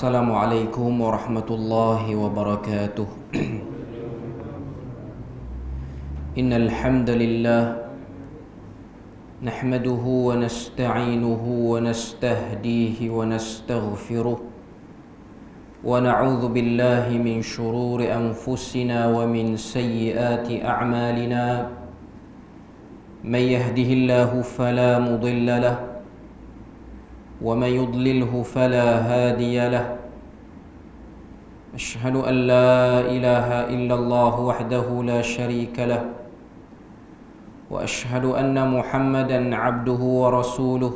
Assalamualaikum warahmatullahi wabarakatuh. Innal hamdalillah nahmaduhu wa nasta'inuhu wa nastahdihi wa nastaghfiruh wa na'udzu billahi min shururi anfusina wa min sayyiati a'malina. May yahdihillahu fala mudilla lahu ومن يضلله فلا هادي له. أشهد أن لا إله إلا الله وحده لا شريك له وأشهد أن محمدا عبده ورسوله.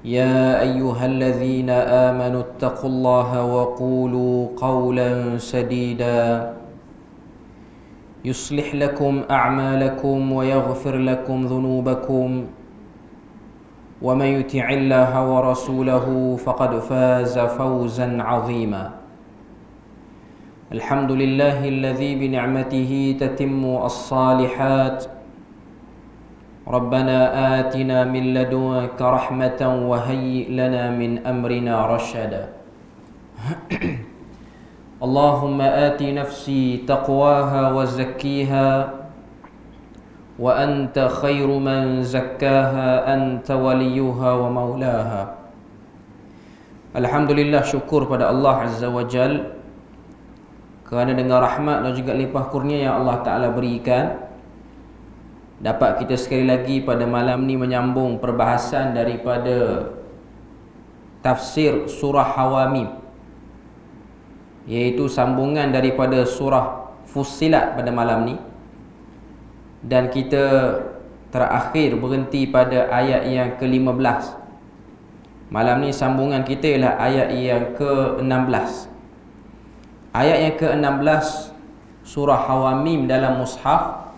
يا أيها الذين آمنوا اتقوا الله وقولوا قولا سديدا يصلح لكم أعمالكم ويغفر لكم ذنوبكم ومن يطع الله ورسوله فقد فاز فوزا عظيما. الحمد لله الذي بنعمته تتم الصالحات. ربنا آتنا من لدنك رحمة وهيئ لنا من أمرنا رشدا. اللهم آت نفسي تقواها وزكيها وأنت خير من زكاها أنت وليها ومولاها. Alhamdulillah, syukur pada Allah Azza wa Jal kerana dengan rahmat dan juga limpah kurnia yang Allah Ta'ala berikan, dapat kita sekali lagi pada malam ni menyambung perbahasan daripada tafsir surah Hawamim, iaitu sambungan daripada surah Fussilat pada malam ni. Dan kita terakhir berhenti pada ayat yang ke-15. Malam ni sambungan kita ialah ayat yang ke-16. Ayat yang ke-16 surah Hawamim dalam mushaf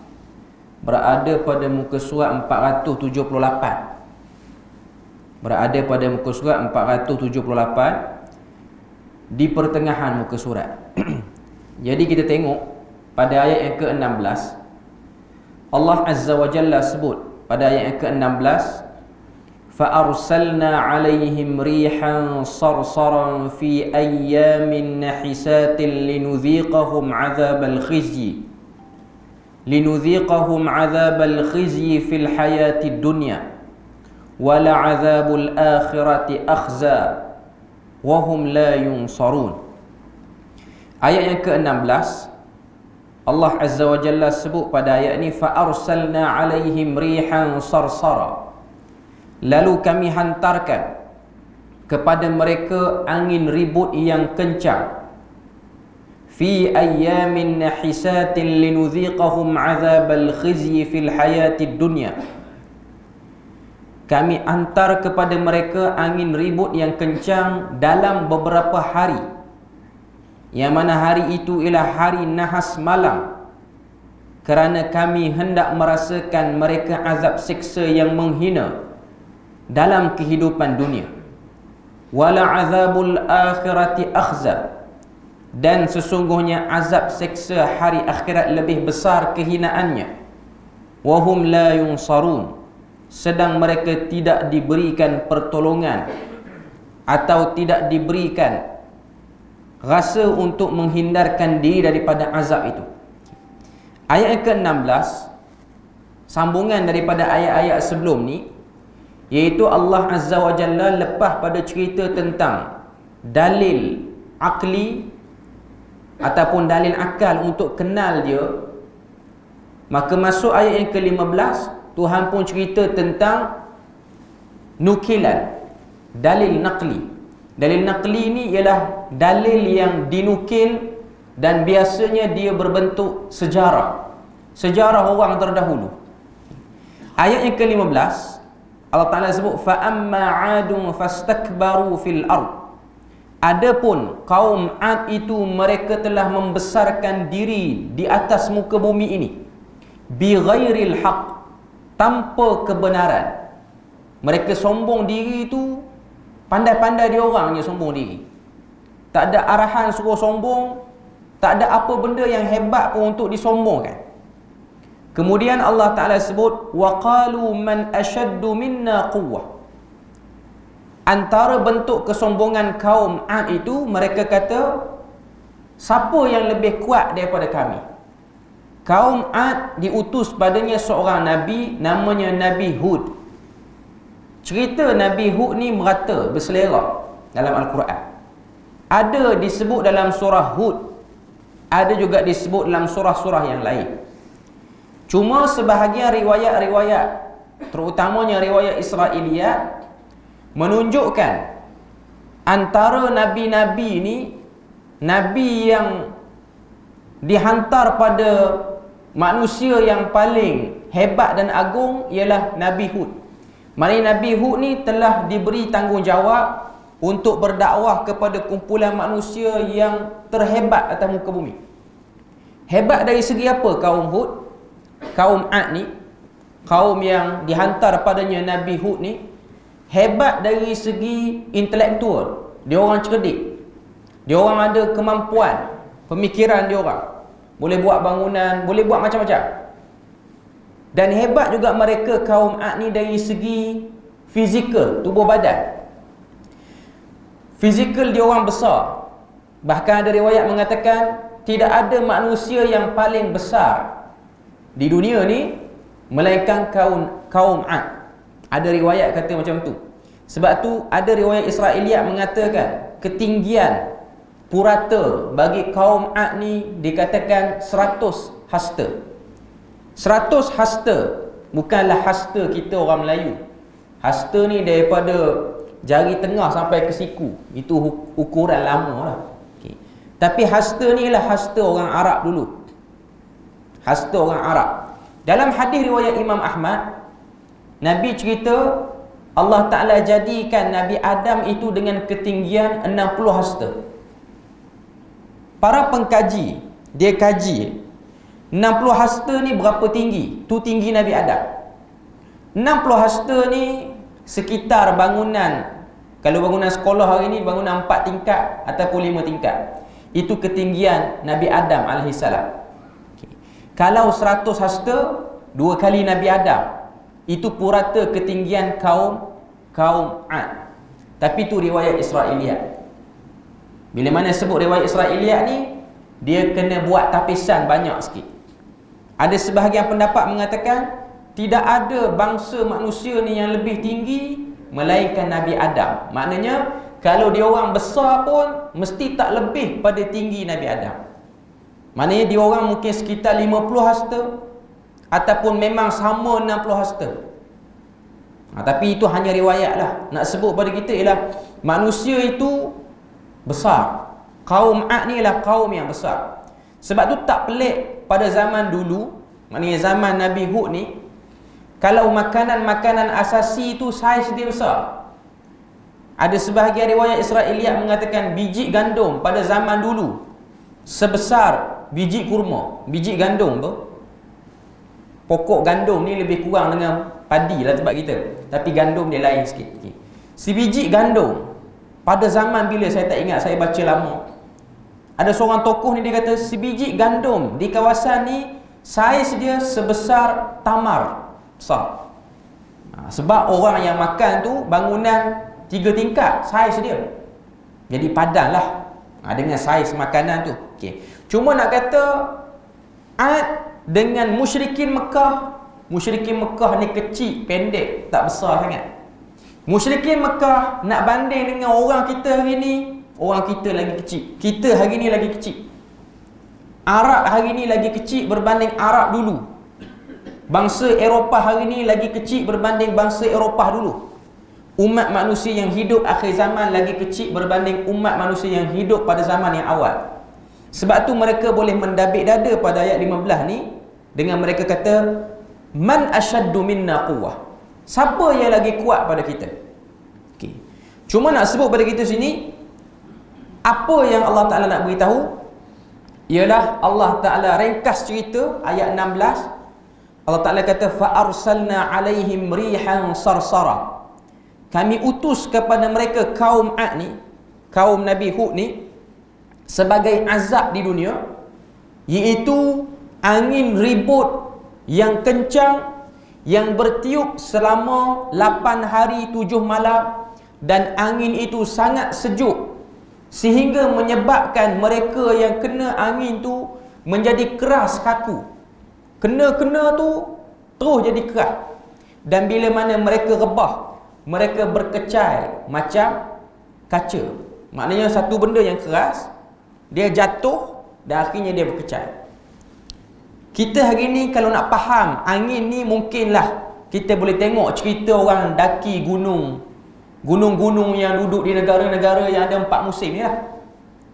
berada pada muka surat 478. Berada pada muka surat 478 di pertengahan muka surat. Jadi kita tengok pada ayat yang ke-16, Allah Azza wa Jalla sebut pada ayat yang ke-16, فَأَرْسَلْنَا عَلَيْهِمْ رِيحًا صَرْصَرًا فِي أَيَّامٍ نَحِسَاتٍ لِنُذِيقَهُمْ عَذَابَ الْخِزْيِ فِي الْحَيَاةِ الدُّنْيَا وَلَعَذَابُ الْآخِرَةِ أَخْزَى وَهُمْ لَا يُنصَرُونَ. Ayat yang ke-16, Allah Azza wa Jalla sebut pada ayat ni, فَأَرْسَلْنَا عَلَيْهِمْ رِيحًا صَرْصَرًا, lalu kami hantarkan kepada mereka angin ribut yang kencang. فِي أَيَّامٍ نَحِسَاتٍ لِنُذِيقَهُمْ عَذَابَ الْخِزْيِ فِي الْحَيَاةِ الدُّنْيَا. Kami hantar kepada mereka angin ribut yang kencang dalam beberapa hari, yang mana hari itu ialah hari nahas malam, kerana kami hendak merasakan mereka azab siksa yang menghina dalam kehidupan dunia. Wala azabul akhirati akhza, dan sesungguhnya azab siksa hari akhirat lebih besar kehinaannya. Wahum la yunsarun, sedang mereka tidak diberikan pertolongan atau tidak diberikan rasa untuk menghindarkan diri daripada azab itu. Ayat yang ke-16 sambungan daripada ayat-ayat sebelum ni, iaitu Allah Azza wa Jalla lepas pada cerita tentang dalil akli ataupun dalil akal untuk kenal dia, maka masuk ayat yang ke-15 Tuhan pun cerita tentang nukilan, dalil naqli. Dalil naqli ni ialah dalil yang dinukil dan biasanya dia berbentuk sejarah, sejarah orang terdahulu. Ayat yang ke-15 Allah Ta'ala sebut, فَأَمَّا عَادٌ فَاسْتَكْبَرُوا فِي الْأَرْضِ. Adapun kaum Ad itu, mereka telah membesarkan diri di atas muka bumi ini, بِغَيْرِ الْحَقِّ, tanpa kebenaran. Mereka sombong diri itu, pandai-pandai dia orangnya sombong diri. Tak ada arahan suruh sombong, tak ada apa benda yang hebat pun untuk disombongkan. Kemudian Allah Ta'ala sebut, وَقَالُوا مَنْ أَشَدُّ مِنَّا قُوَّةً. antara bentuk kesombongan kaum Ad itu, mereka kata, siapa yang lebih kuat daripada kami? Kaum Ad diutus padanya seorang Nabi, namanya Nabi Hud. Cerita Nabi Hud ni merata, berselera dalam Al-Quran. Ada disebut dalam surah Hud, ada juga disebut dalam surah-surah yang lain. Cuma sebahagian riwayat-riwayat, terutamanya riwayat Israiliyat, menunjukkan antara Nabi-Nabi ni, Nabi yang dihantar pada manusia yang paling hebat dan agung ialah Nabi Hud. Maknanya Nabi Hud ni telah diberi tanggungjawab untuk berdakwah kepada kumpulan manusia yang terhebat atas muka bumi. Hebat dari segi apa kaum Hud? Kaum Ad ni, kaum yang dihantar padanya Nabi Hud ni, hebat dari segi intelektual. Dia orang cerdik, dia orang ada kemampuan, pemikiran dia orang, boleh buat bangunan, boleh buat macam-macam. Dan hebat juga mereka kaum Ad ni dari segi fizikal, tubuh badan. Fizikal dia orang besar. Bahkan ada riwayat mengatakan tidak ada manusia yang paling besar di dunia ni melainkan kaum Ad. Ada riwayat kata macam tu. Sebab tu ada riwayat Israiliyat mengatakan ketinggian purata bagi kaum Ad ni dikatakan 100 hasta. 100 hasta, bukanlah hasta kita orang Melayu. Hasta ni daripada jari tengah sampai ke siku. Itu ukuran lama lah. Okay. Tapi hasta ni ialah hasta orang Arab dulu. Hasta orang Arab. Dalam hadis riwayat Imam Ahmad, Nabi cerita Allah Ta'ala jadikan Nabi Adam itu dengan ketinggian 60 hasta. Para pengkaji, dia kaji 60 hasta ni berapa tinggi? Tu tinggi Nabi Adam. 60 hasta ni sekitar bangunan, kalau bangunan sekolah hari ni bangunan 4 tingkat ataupun 5 tingkat. Itu ketinggian Nabi Adam AS. Okay. Kalau 100 hasta, 2 kali Nabi Adam. Itu purata ketinggian kaum Ad. Tapi itu riwayat Israiliyat. Bila mana sebut riwayat Israiliyat ni, dia kena buat tapisan banyak sikit. Ada sebahagian pendapat mengatakan tidak ada bangsa manusia ni yang lebih tinggi melainkan Nabi Adam. Maknanya kalau dia orang besar pun mesti tak lebih pada tinggi Nabi Adam. Maknanya dia orang mungkin sekitar 50 hasta ataupun memang sama 60 hasta. Tapi itu hanya riwayat lah. Nak sebut pada kita ialah manusia itu besar. Kaum Ad ni ialah kaum yang besar. Sebab tu tak pelik pada zaman dulu, maknanya zaman Nabi Hud ni, kalau makanan-makanan asasi itu saiz dia besar. Ada sebahagian riwayat Israiliyat mengatakan biji gandum pada zaman dulu sebesar biji kurma. Biji gandum tu, pokok gandum ni lebih kurang dengan padi lah tempat kita, tapi gandum dia lain sikit. Okay. Si biji gandum pada zaman bila saya tak ingat, saya baca lama, ada seorang tokoh ni dia kata si biji gandum di kawasan ni saiz dia sebesar tamar besar. Sebab orang yang makan tu bangunan 3 tingkat saiz dia, jadi padan lah dengan saiz makanan tu. Okay. Cuma nak kata Ad dengan musyrikin Mekah, musyrikin Mekah ni kecil, pendek, tak besar sangat. Musyrikin Mekah nak banding dengan orang kita hari ni, orang kita lagi kecil. Kita hari ni lagi kecil. Arab hari ni lagi kecil berbanding Arab dulu. Bangsa Eropah hari ni lagi kecil berbanding bangsa Eropah dulu. Umat manusia yang hidup akhir zaman lagi kecil berbanding umat manusia yang hidup pada zaman yang awal. Sebab tu mereka boleh mendabik dada pada ayat 15 ni dengan mereka kata, Man asyaddu minna quwwah. Siapa yang lagi kuat pada kita? Okay. Cuma nak sebut pada kita sini, apa yang Allah Ta'ala nak beritahu ialah Allah Ta'ala ringkas cerita ayat 16. Allah Ta'ala kata, Fa'arsalna alaihim rihan sarsara. Kami utus kepada mereka kaum Ad ni, kaum Nabi Hud ni, sebagai azab di dunia, iaitu angin ribut yang kencang yang bertiup selama 8 hari 7 malam dan angin itu sangat sejuk sehingga menyebabkan mereka yang kena angin tu menjadi keras kaku. Kena tu terus jadi keras. Dan bila mana mereka rebah, mereka berkecai macam kaca. Maknanya satu benda yang keras, dia jatuh dan akhirnya dia berkecai. Kita hari ni kalau nak faham angin ni, mungkinlah kita boleh tengok cerita orang daki gunung-gunung yang duduk di negara-negara yang ada 4 musim ni lah.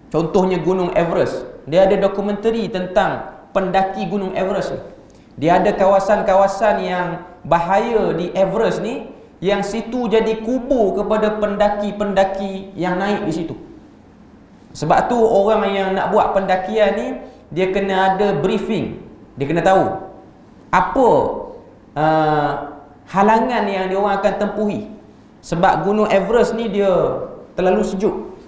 Contohnya Gunung Everest. Dia ada dokumentari tentang pendaki Gunung Everest ni. Dia ada kawasan-kawasan yang bahaya di Everest ni, yang situ jadi kubur kepada pendaki-pendaki yang naik di situ. Sebab tu orang yang nak buat pendakian ni, dia kena ada briefing. Dia kena tahu apa halangan yang dia orang akan tempuhi. Sebab Gunung Everest ni dia terlalu sejuk.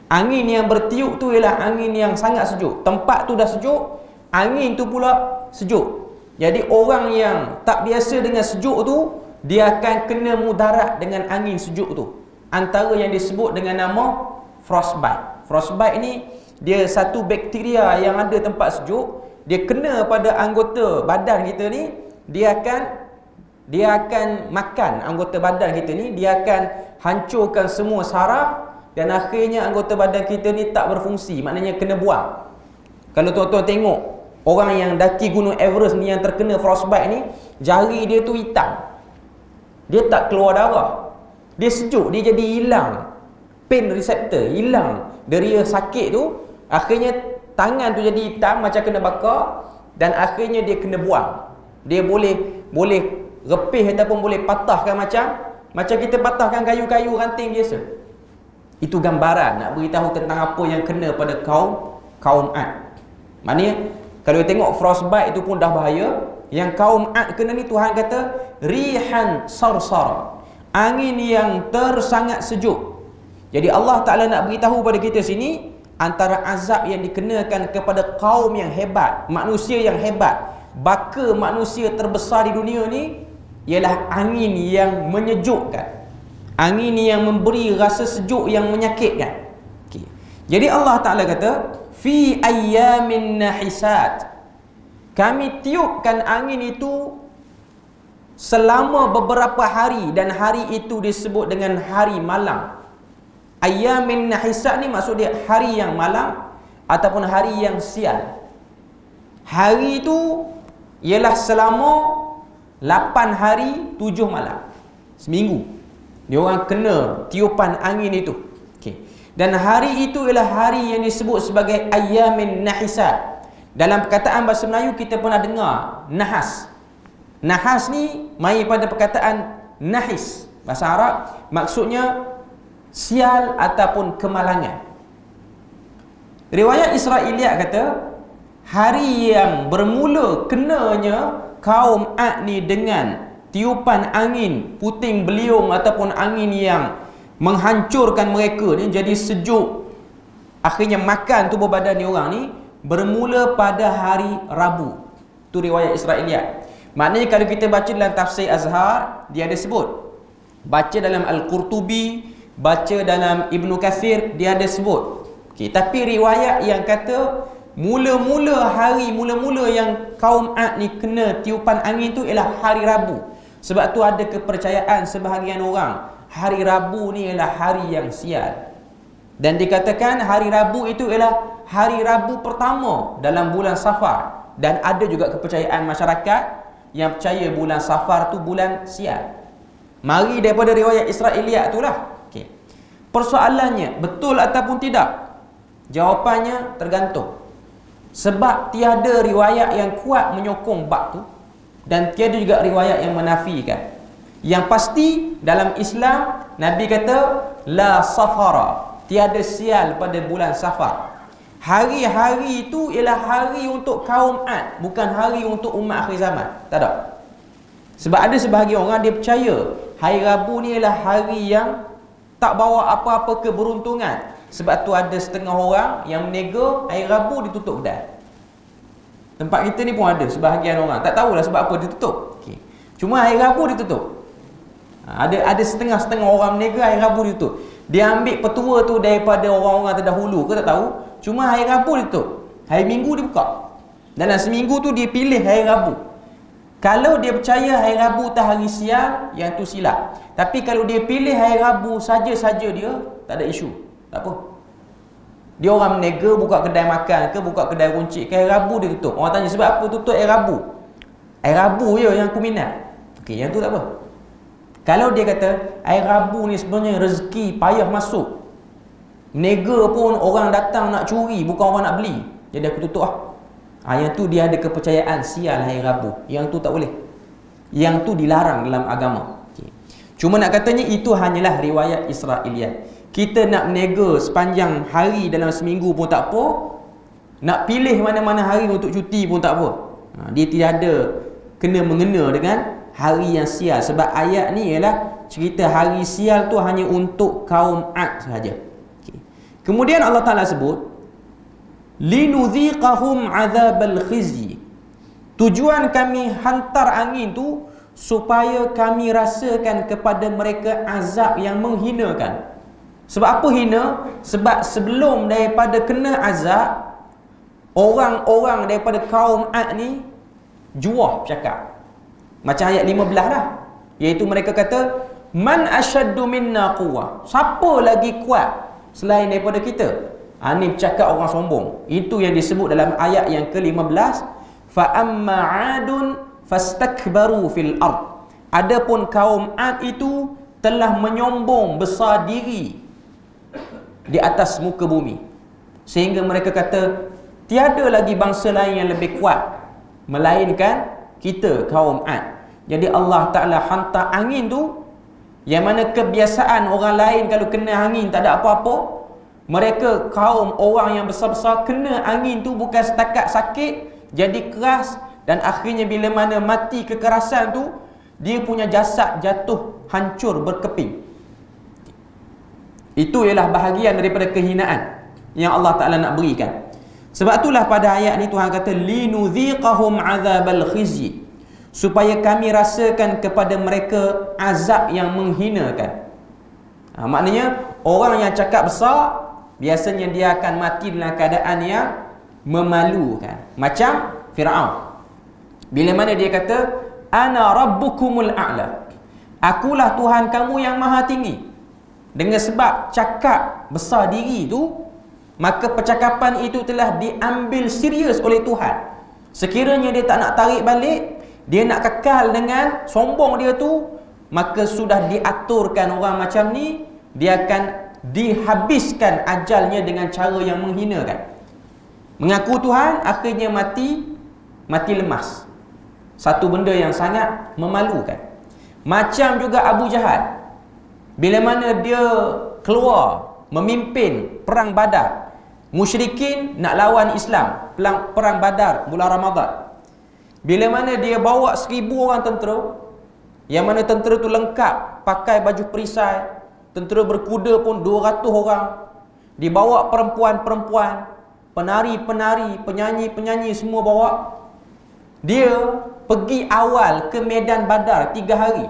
Angin yang bertiup tu ialah angin yang sangat sejuk. Tempat tu dah sejuk, angin tu pula sejuk. Jadi orang yang tak biasa dengan sejuk tu, dia akan kena mudarat dengan angin sejuk tu. Antara yang disebut dengan nama frostbite. Frostbite ni dia satu bakteria yang ada tempat sejuk, dia kena pada anggota badan kita ni, dia akan makan anggota badan kita ni, dia akan hancurkan semua saraf dan akhirnya anggota badan kita ni tak berfungsi, maknanya kena buang. Kalau tuan-tuan tengok orang yang daki Gunung Everest ni yang terkena frostbite ni, jari dia tu hitam. Dia tak keluar darah. Dia sejuk, dia jadi hilang pain receptor, hilang deria sakit tu, akhirnya tangan tu jadi hitam macam kena bakar dan akhirnya dia kena buang. Dia boleh repih ataupun boleh patahkan macam kita patahkan kayu-kayu ranting biasa. Itu gambaran nak beritahu tentang apa yang kena pada kaum Ad. Maknanya kalau tengok frostbite itu pun dah bahaya. Yang kaum Ad kena ni, Tuhan kata rihan sarsara, angin yang tersangat sejuk. Jadi Allah Ta'ala nak beritahu pada kita sini, antara azab yang dikenakan kepada kaum yang hebat, manusia yang hebat, baka manusia terbesar di dunia ni, ialah angin yang menyejukkan, angin yang memberi rasa sejuk yang menyakitkan. Okay. Jadi Allah Ta'ala kata fi ayyamin nahisat, kami tiupkan angin itu selama beberapa hari, dan hari itu disebut dengan hari malam. Ayyamin nahisat ni maksud dia hari yang malam ataupun hari yang sial. Hari itu ialah selama 8 hari 7 malam, seminggu dia orang kena tiupan angin itu. Okay. Dan hari itu ialah hari yang disebut sebagai ayyamin nahisat. Dalam perkataan bahasa Melayu kita pernah dengar nahas. Nahas ni mai pada perkataan nahis. Bahasa Arab maksudnya sial ataupun kemalangan. Riwayat Israiliyat kata hari yang bermula kenanya kaum Ad ni dengan tiupan angin puting beliung ataupun angin yang menghancurkan mereka ni, jadi sejuk, akhirnya makan tubuh badan ni orang ni, bermula pada hari Rabu. Tu riwayat Israiliyat. Maknanya kalau kita baca dalam tafsir Azhar, dia ada sebut. Baca dalam Al-Qurtubi, baca dalam Ibnu Kathir, dia ada sebut. Okay, tapi riwayat yang kata mula-mula yang kaum Ad ni kena tiupan angin tu ialah hari Rabu. Sebab tu ada kepercayaan sebahagian orang, hari Rabu ni ialah hari yang sial. Dan dikatakan hari Rabu itu ialah hari Rabu pertama dalam bulan Safar. Dan ada juga kepercayaan masyarakat yang percaya bulan Safar tu bulan sial. Mari daripada riwayat Israiliyat itulah. Okay. Persoalannya, betul ataupun tidak? Jawapannya tergantung. Sebab tiada riwayat yang kuat menyokong bab tu, dan tiada juga riwayat yang menafikan. Yang pasti dalam Islam, Nabi kata la safara, tiada sial pada bulan Safar. Hari-hari itu ialah hari untuk kaum Ad, bukan hari untuk umat akhir zaman. Tak ada. Sebab ada sebahagian orang dia percaya hari Rabu ni ialah hari yang tak bawa apa-apa keberuntungan. Sebab tu ada setengah orang yang menego hari Rabu ditutup kedai. Tempat kita ni pun ada sebahagian orang, tak tahulah sebab apa ditutup. Okay. Cuma hari Rabu ditutup. Ada setengah-setengah orang berniaga hari Rabu ditutup. Dia ambil petua tu daripada orang-orang terdahulu ke tak tahu. Cuma hari Rabu ditutup. Hari Minggu dia buka. Dalam seminggu tu dia pilih hari Rabu. Kalau dia percaya hari Rabu tu hari sial, yang tu silap. Tapi kalau dia pilih hari Rabu saja-saja dia, tak ada isu. Tak apa. Dia orang berniaga, buka kedai makan ke, buka kedai runcit ke, hari Rabu dia tutup. Orang tanya sebab apa tutup hari Rabu? Hari Rabu je yang aku minat. Okey, yang tu tak apa. Kalau dia kata hari Rabu ni sebenarnya rezeki payah masuk, berniaga pun orang datang nak curi, bukan orang nak beli, jadi aku tutup lah. Yang tu dia ada kepercayaan sial hari Rabu. Yang tu tak boleh. Yang tu dilarang dalam agama. Okay. Cuma nak katanya itu hanyalah riwayat Israiliyat. Kita nak berniaga sepanjang hari dalam seminggu pun tak apa. Nak pilih mana-mana hari untuk cuti pun tak apa. Dia tidak ada kena-mengena dengan hari yang sial. Sebab ayat ni ialah cerita hari sial tu hanya untuk kaum Ad sahaja. Okay. Kemudian Allah Ta'ala sebut linudhiqahum azabal khizyi. Tujuan kami hantar angin tu supaya kami rasakan kepada mereka azab yang menghinakan. Sebab apa hina? Sebab sebelum daripada kena azab, orang-orang daripada kaum Ad ni juah bercakap. Macam ayat 15 dah. Iaitu mereka kata, man asyaddu minna quwwah. Siapa lagi kuat selain daripada kita? Ini bercakap orang sombong. Itu yang disebut dalam ayat yang ke-15. Fa amma 'adun fastakbaru fil ard. Adapun kaum Ad itu telah menyombong besar diri di atas muka bumi. Sehingga mereka kata tiada lagi bangsa lain yang lebih kuat melainkan kita kaum Ad. Jadi Allah Ta'ala hantar angin tu, yang mana kebiasaan orang lain kalau kena angin tak ada apa-apa. Mereka kaum orang yang besar-besar kena angin tu bukan setakat sakit, jadi keras, dan akhirnya bila mana mati kekerasan tu, dia punya jasad jatuh hancur berkeping. Itu ialah bahagian daripada kehinaan yang Allah Ta'ala nak berikan. Sebab itulah pada ayat ni Tuhan kata linudhiqahum azabal khizyi, supaya kami rasakan kepada mereka azab yang menghinakan. Maknanya orang yang cakap besar biasanya dia akan mati dalam keadaan yang memalukan. Macam Fir'aun. Bila mana dia kata, ana rabbukumul a'la. Akulah Tuhan kamu yang maha tinggi. Dengan sebab cakap besar diri itu, maka percakapan itu telah diambil serius oleh Tuhan. Sekiranya dia tak nak tarik balik, dia nak kekal dengan sombong dia tu, maka sudah diaturkan orang macam ni, dia akan dihabiskan ajalnya dengan cara yang menghinakan. Mengaku Tuhan, akhirnya mati lemas. Satu benda yang sangat memalukan. Macam juga Abu Jahal. Bila mana dia keluar memimpin perang Badar, musyrikin nak lawan Islam, perang Badar bulan Ramadan. Bila mana dia bawa 1000 orang tentera, yang mana tentera tu lengkap pakai baju perisai, tentera berkuda pun 200 orang. Dibawa perempuan-perempuan, penari-penari, penyanyi-penyanyi semua bawa. Dia pergi awal ke medan Badar 3 hari.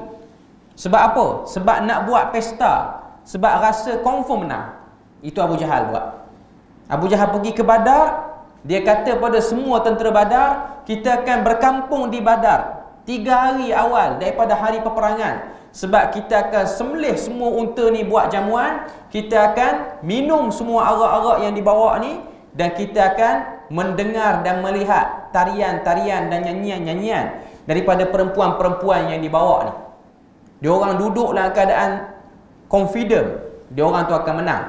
Sebab apa? Sebab nak buat pesta. Sebab rasa confirm menang. Itu Abu Jahal buat. Abu Jahal pergi ke Badar. Dia kata pada semua tentera Badar, kita akan berkampung di Badar 3 hari awal daripada hari peperangan. Sebab kita akan sembelih semua unta ni buat jamuan, kita akan minum semua arak-arak yang dibawa ni, dan kita akan mendengar dan melihat tarian-tarian dan nyanyian-nyanyian daripada perempuan-perempuan yang dibawa ni. Dia orang duduk dalam keadaan confident, dia orang tu akan menang.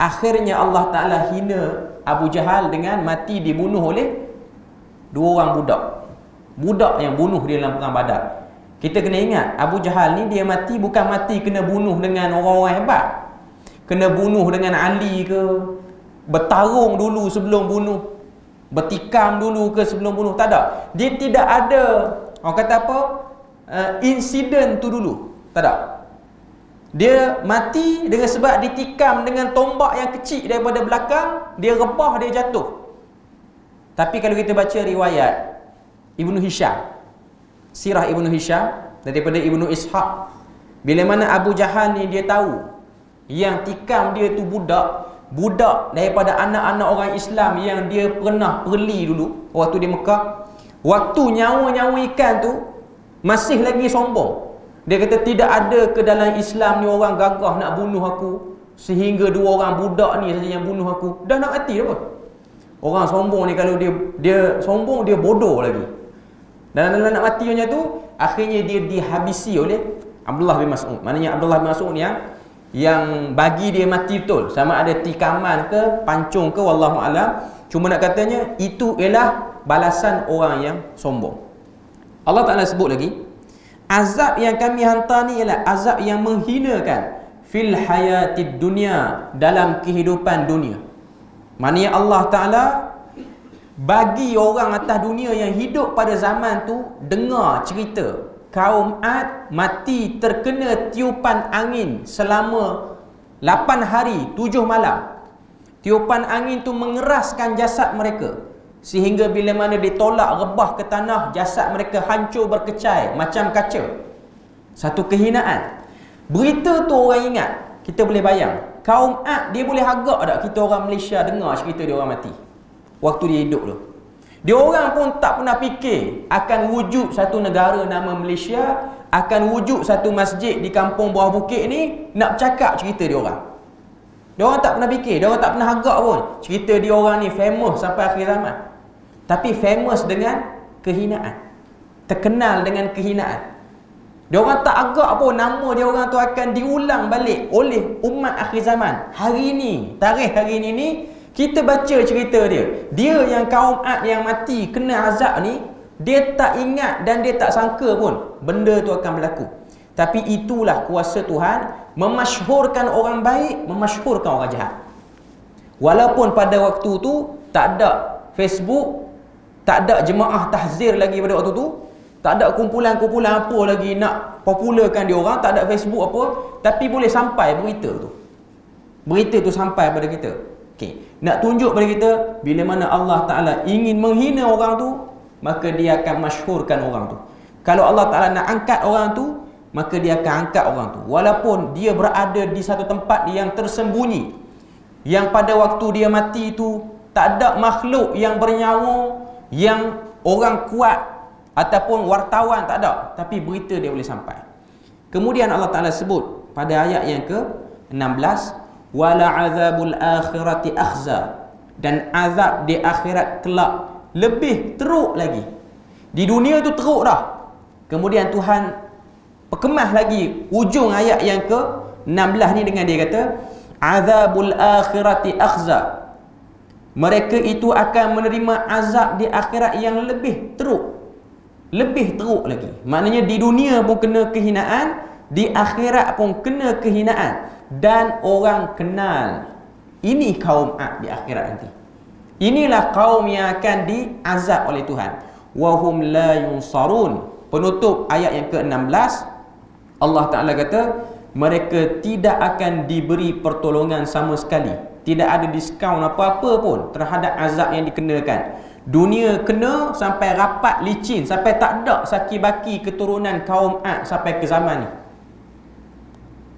Akhirnya Allah Ta'ala hina Abu Jahal dengan mati dibunuh oleh 2 orang budak. Budak yang bunuh dia dalam perang Badar. Kita kena ingat, Abu Jahal ni dia mati bukan mati kena bunuh dengan orang-orang hebat. Kena bunuh dengan Ali ke, bertarung dulu sebelum bunuh, bertikam dulu ke sebelum bunuh. Tak ada. Dia tidak ada, orang kata apa, insiden tu dulu. Tak ada. Dia mati dengan sebab ditikam dengan tombak yang kecil daripada belakang, dia rebah, dia jatuh. Tapi kalau kita baca riwayat Ibnu Hisham, Sirah Ibnu Hisham daripada Ibnu Ishaq, Bila mana Abu Jahal ni dia tahu yang tikam dia tu budak daripada anak-anak orang Islam yang dia pernah perli dulu waktu di Mekah. Waktu nyawa-nyawa ikan tu masih lagi sombong. Dia kata tidak ada ke dalam Islam ni orang gagah nak bunuh aku, sehingga 2 orang budak ni saja yang bunuh aku. Dah nak mati dah pun. Orang sombong ni kalau dia sombong, dia bodoh lagi. Dan dalam nak mati macam tu, akhirnya dia dihabisi oleh Abdullah bin Mas'ud. Maknanya Abdullah bin Mas'ud ni yang bagi dia mati betul, sama ada tikaman ke pancung ke, wallahu alam. Cuma nak katanya itu ialah balasan orang yang sombong. Allah Ta'ala sebut lagi, azab yang kami hantar ni ialah azab yang menghinakan fil hayatid dunia, dalam kehidupan dunia. Maknanya Allah Ta'ala bagi orang atas dunia yang hidup pada zaman tu dengar cerita kaum Ad mati terkena tiupan angin selama 8 hari 7 malam. Tiupan angin tu mengeraskan jasad mereka, sehingga bila mana ditolak rebah ke tanah, jasad mereka hancur berkecai macam kaca. Satu kehinaan. Berita tu orang ingat, kita boleh bayang kaum Ad dia boleh agak tak kita orang Malaysia dengar cerita dia orang mati waktu dia hidup tu. Dia orang pun tak pernah fikir akan wujud satu negara nama Malaysia, akan wujud satu masjid di kampung bawah bukit ni nak bercakap cerita dia orang. Dia orang tak pernah fikir, dia orang tak pernah agak pun cerita dia orang ni famous sampai akhir zaman. Tapi famous dengan kehinaan, terkenal dengan kehinaan. Dia orang tak agak pun nama dia orang tu akan diulang balik oleh umat akhir zaman. Hari ni, tarikh hari ni kita baca cerita dia. Dia yang kaum Ad yang mati kena azab ni, dia tak ingat dan dia tak sangka pun benda tu akan berlaku. Tapi itulah kuasa Tuhan memasyhurkan orang baik, memasyhurkan orang jahat. Walaupun pada waktu tu tak ada Facebook, tak ada jemaah tahzir lagi pada waktu tu, tak ada kumpulan-kumpulan apa lagi nak popularkan dia orang, tak ada Facebook apa, tapi boleh sampai berita tu. Berita tu sampai pada kita. Okey. Nak tunjuk pada kita bila mana Allah Ta'ala ingin menghina orang tu, maka dia akan masyhurkan orang tu. Kalau Allah Ta'ala nak angkat orang tu, maka dia akan angkat orang tu, walaupun dia berada di satu tempat yang tersembunyi, yang pada waktu dia mati tu tak ada makhluk yang bernyawa, yang orang kuat ataupun wartawan tak ada, tapi berita dia boleh sampai. Kemudian Allah Ta'ala sebut pada ayat yang ke-16, wala azabul akhirati akhza, dan azab di akhirat kelak lebih teruk lagi. Di dunia tu teruk dah. Kemudian Tuhan perkemas lagi ujung ayat yang ke-16 ni dengan dia kata, azabul akhirati akhza, mereka itu akan menerima azab di akhirat yang lebih teruk. Lebih teruk lagi. Maknanya di dunia pun kena kehinaan, di akhirat pun kena kehinaan, dan orang kenal. Ini kaum Ad di akhirat nanti. Inilah kaum yang akan diazab oleh Tuhan. Wahum la yunsarun. Penutup ayat yang ke-16, Allah Ta'ala kata mereka tidak akan diberi pertolongan sama sekali. Tidak ada diskaun apa-apa pun terhadap azab yang dikenakan. Dunia kena sampai rapat licin, sampai tak ada saki-baki keturunan kaum Ad sampai ke zaman ni.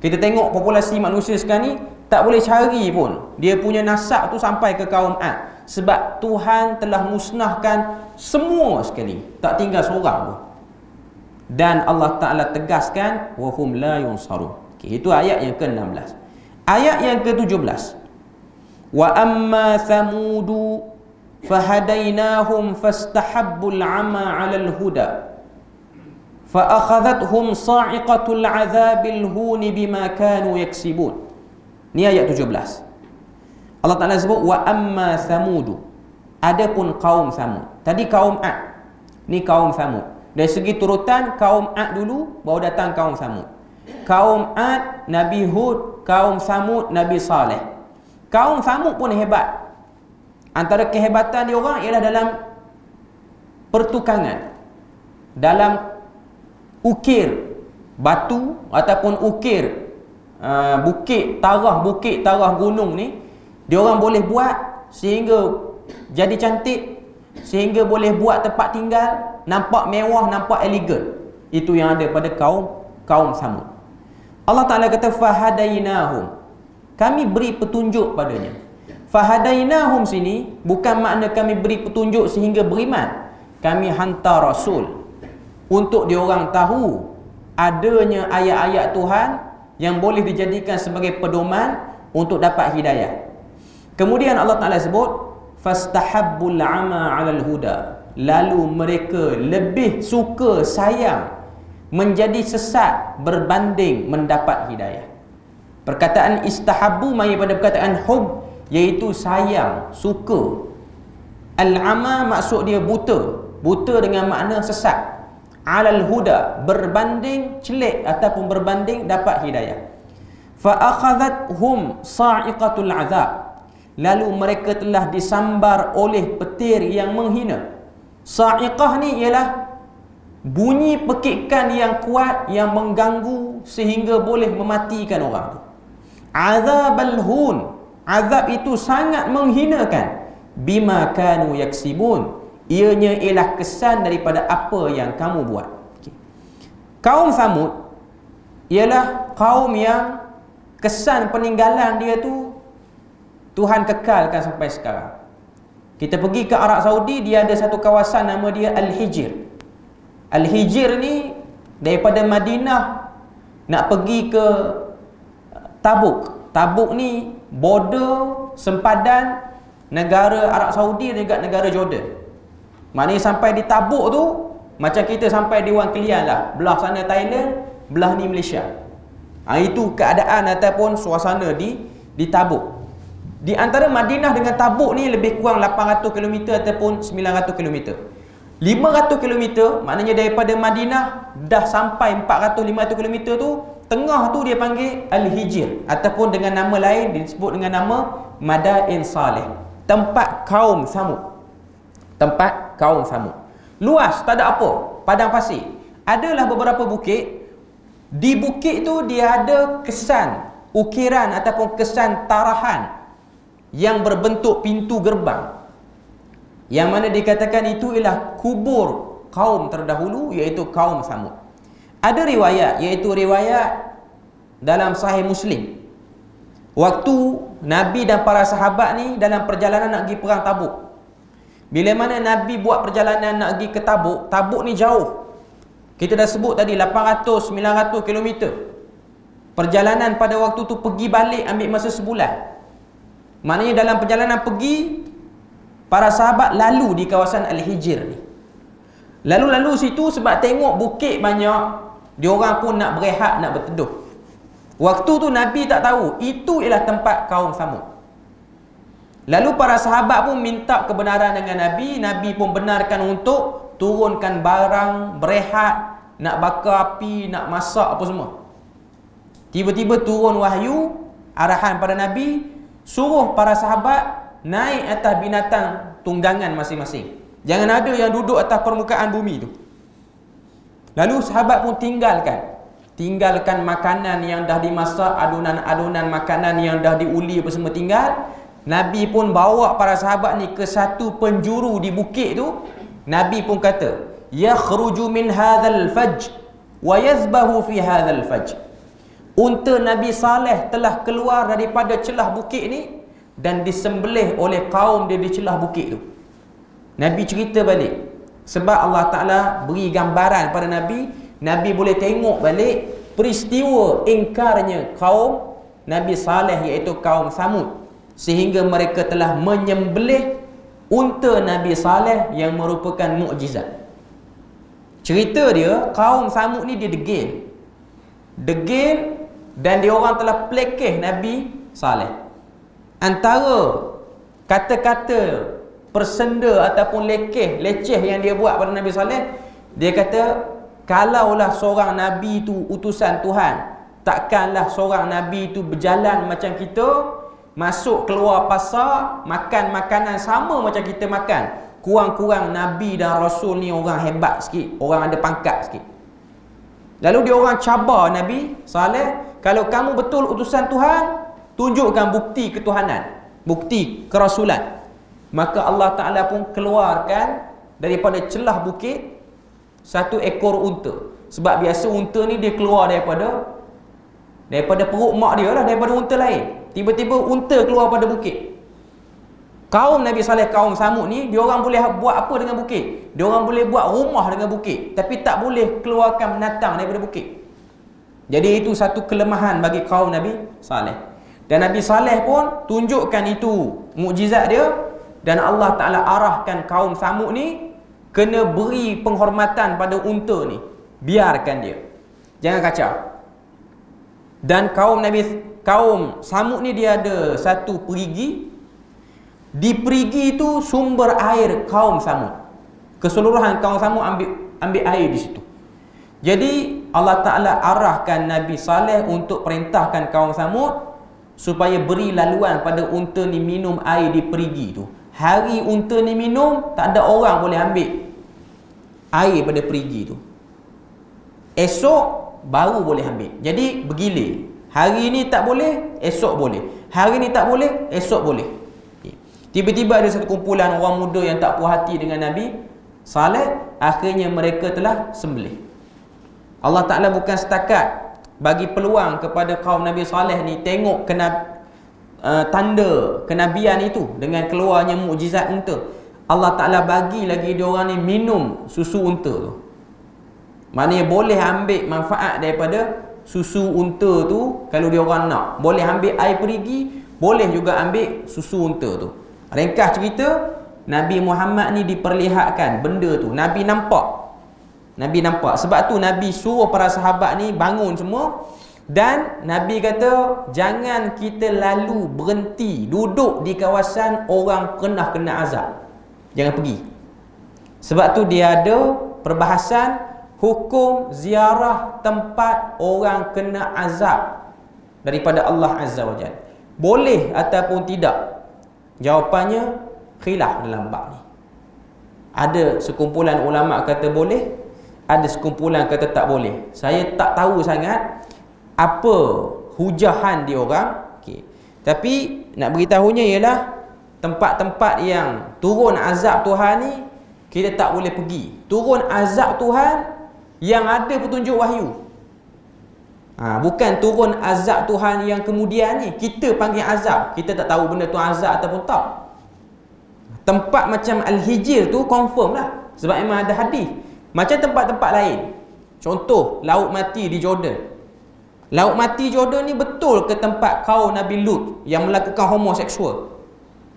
Kita tengok populasi manusia sekarang ni, tak boleh cari pun dia punya nasab tu sampai ke kaum Ad, sebab Tuhan telah musnahkan semua sekali, tak tinggal seorang pun. Dan Allah Ta'ala tegaskan wahum la yunsarun. Okay, itu ayat yang ke-16. Ayat yang ke-17, wa amma thamudu fahadainahum fastahabbul 'ama 'alal huda فَأَخَذَتْهُمْ صَاعِقَةُ الْعَذَابِ الْهُونِ بِمَا كَانُوا يَكْسِبُونَ. Ni ayat 17. Allah Ta'ala sebut wa amma thamudu, adapun kaum Thamud. Tadi kaum Ad, ni kaum Thamud. Dari segi turutan, kaum Ad dulu, baru datang kaum Thamud. Kaum Ad Nabi Hud, kaum Thamud Nabi Saleh. Kaum Thamud pun hebat. Antara kehebatan dia orang ialah dalam pertukangan, dalam ukir batu ataupun ukir bukit tarah gunung ni, dia orang boleh buat sehingga jadi cantik, sehingga boleh buat tempat tinggal nampak mewah, nampak elegan. Itu yang ada pada kaum Thamud. Allah Ta'ala kata fahadainahum, kami beri petunjuk padanya. Fahadainahum sini bukan makna kami beri petunjuk sehingga beriman. Kami hantar Rasul untuk diorang tahu adanya ayat-ayat Tuhan yang boleh dijadikan sebagai pedoman untuk dapat hidayah. Kemudian Allah Ta'ala sebut fastahabbul ama 'alal huda, lalu mereka lebih suka sayang menjadi sesat berbanding mendapat hidayah. Perkataan istahabbu mai pada perkataan hub, iaitu sayang, suka. Al-ama maksud dia buta, buta dengan makna sesat. Alal huda, berbanding celik ataupun berbanding dapat hidayah. Fa akhadhathum sa'iqatul azab, lalu mereka telah disambar oleh petir yang menghina. Sa'iqah ni ialah bunyi pekikan yang kuat yang mengganggu sehingga boleh mematikan orang tu. Azabal hun, azab itu sangat menghinakan. Bima kanu yaksibun, ianya ialah kesan daripada apa yang kamu buat. Kaum Samud ialah kaum yang kesan peninggalan dia tu Tuhan kekalkan sampai sekarang. Kita pergi ke Arab Saudi, dia ada satu kawasan nama dia Al-Hijr. Al-Hijr ni daripada Madinah nak pergi ke Tabuk. Tabuk ni border sempadan negara Arab Saudi dan juga negara Jordan. Maknanya sampai di Tabuk tu macam kita sampai di Wan Kelian lah. Belah sana Thailand, belah ni Malaysia. Itu keadaan ataupun suasana di Tabuk. Di antara Madinah dengan Tabuk ni lebih kurang 800 km ataupun 900 km. 500 km maknanya daripada Madinah dah sampai 400-500 km tu, tengah tu dia panggil Al-Hijr ataupun dengan nama lain disebut dengan nama Madain Saleh, tempat kaum Samud. Tempat kaum Samud. Luas, tak ada apa, padang pasir. Adalah beberapa bukit. Di bukit tu dia ada kesan ukiran ataupun kesan tarahan yang berbentuk pintu gerbang, yang mana dikatakan itu ialah kubur kaum terdahulu, iaitu kaum Samud. Ada riwayat, iaitu riwayat dalam Sahih Muslim, waktu Nabi dan para sahabat ni dalam perjalanan nak pergi perang Tabuk. Bila mana Nabi buat perjalanan nak pergi ke Tabuk, Tabuk ni jauh. Kita dah sebut tadi 800-900 km. Perjalanan pada waktu tu pergi balik ambil masa sebulan. Maknanya dalam perjalanan pergi, para sahabat lalu di kawasan Al-Hijr ni. Lalu situ sebab tengok bukit banyak, diorang pun nak berehat, nak berteduh. Waktu tu Nabi tak tahu itu ialah tempat kaum Samud. Lalu para sahabat pun minta kebenaran dengan Nabi. Nabi pun benarkan untuk turunkan barang, berehat, nak bakar api, nak masak apa semua. Tiba-tiba turun wahyu, arahan pada Nabi, suruh para sahabat naik atas binatang tunggangan masing-masing. Jangan ada yang duduk atas permukaan bumi tu. Lalu sahabat pun tinggalkan makanan yang dah dimasak, adunan-adunan makanan yang dah diuli apa semua tinggal. Nabi pun bawa para sahabat ni ke satu penjuru di bukit tu. Nabi pun kata, yakhruju min hadzal fajj wa yazbahu fi hadzal fajj. Unta Nabi Saleh telah keluar daripada celah bukit ni dan disembelih oleh kaum dia di celah bukit tu. Nabi cerita balik. Sebab Allah Ta'ala beri gambaran pada Nabi, Nabi boleh tengok balik peristiwa ingkarnya kaum Nabi Saleh, iaitu kaum Samud, sehingga mereka telah menyembelih unta Nabi Saleh yang merupakan mukjizat. Cerita dia, kaum Samud ni dia degil dan dia orang telah pelekeh Nabi Saleh. Antara kata-kata persenda ataupun leceh yang dia buat pada Nabi Saleh, dia kata, kalaulah seorang Nabi tu utusan Tuhan, takkanlah seorang Nabi tu berjalan macam kita, masuk keluar pasar, makan makanan sama macam kita makan. Kurang-kurang Nabi dan Rasul ni orang hebat sikit, orang ada pangkat sikit. Lalu dia orang cabar Nabi Saleh, kalau kamu betul utusan Tuhan, tunjukkan bukti ketuhanan, bukti kerasulan. Maka Allah Ta'ala pun keluarkan daripada celah bukit satu ekor unta. Sebab biasa unta ni dia keluar daripada daripada perut mak dia lah, daripada unta lain. Tiba-tiba unta keluar pada bukit. Kaum Nabi Saleh, kaum Samud ni, diorang boleh buat apa dengan bukit? Diorang boleh buat rumah dengan bukit, tapi tak boleh keluarkan binatang daripada bukit. Jadi itu satu kelemahan bagi kaum Nabi Saleh. Dan Nabi Saleh pun tunjukkan itu mukjizat dia, dan Allah Ta'ala arahkan kaum Samud ni kena beri penghormatan pada unta ni. Biarkan dia, jangan kacau. Dan kaum Samud ni dia ada satu perigi. Di perigi itu sumber air kaum Samud. Keseluruhan kaum Samud ambil air di situ. Jadi Allah Ta'ala arahkan Nabi Saleh untuk perintahkan kaum Samud supaya beri laluan pada unta ni minum air di perigi tu. Hari unta ni minum, tak ada orang boleh ambil air pada perigi tu. Esok baru boleh ambil. Jadi bergilir. Hari ni tak boleh, esok boleh. Hari ni tak boleh, esok boleh. Tiba-tiba ada satu kumpulan orang muda yang tak puas hati dengan Nabi Saleh. Akhirnya mereka telah sembelih. Allah Ta'ala bukan setakat bagi peluang kepada kaum Nabi Saleh ni tengok tanda kenabian itu dengan keluarnya mukjizat unta. Allah Ta'ala bagi lagi diorang ni minum susu unta tu. Maknanya boleh ambil manfaat daripada susu unta tu kalau diorang nak. Boleh ambil air perigi, boleh juga ambil susu unta tu. Ringkas cerita, Nabi Muhammad ni diperlihatkan benda tu. Nabi nampak. Sebab tu Nabi suruh para sahabat ni bangun semua. Dan Nabi kata, jangan kita lalu berhenti duduk di kawasan orang pernah kena azab. Jangan pergi. Sebab tu dia ada perbahasan hukum ziarah tempat orang kena azab daripada Allah Azza wa Jalla. Boleh ataupun tidak? Jawapannya khilaf dalam bab ni. Ada sekumpulan ulama kata boleh, ada sekumpulan kata tak boleh. Saya tak tahu sangat apa hujahan dia orang. Okay. Tapi nak beritahunya ialah tempat-tempat yang turun azab Tuhan ni kita tak boleh pergi. Turun azab Tuhan yang ada petunjuk wahyu. Bukan turun azab Tuhan yang kemudian ni kita panggil azab, kita tak tahu benda tu azab ataupun tak. Tempat macam Al-Hijr tu confirm lah, sebab memang ada hadis. Macam tempat-tempat lain, contoh Laut Mati di Jordan. Laut Mati Jordan ni betul ke tempat kaum Nabi Lut yang melakukan homoseksual,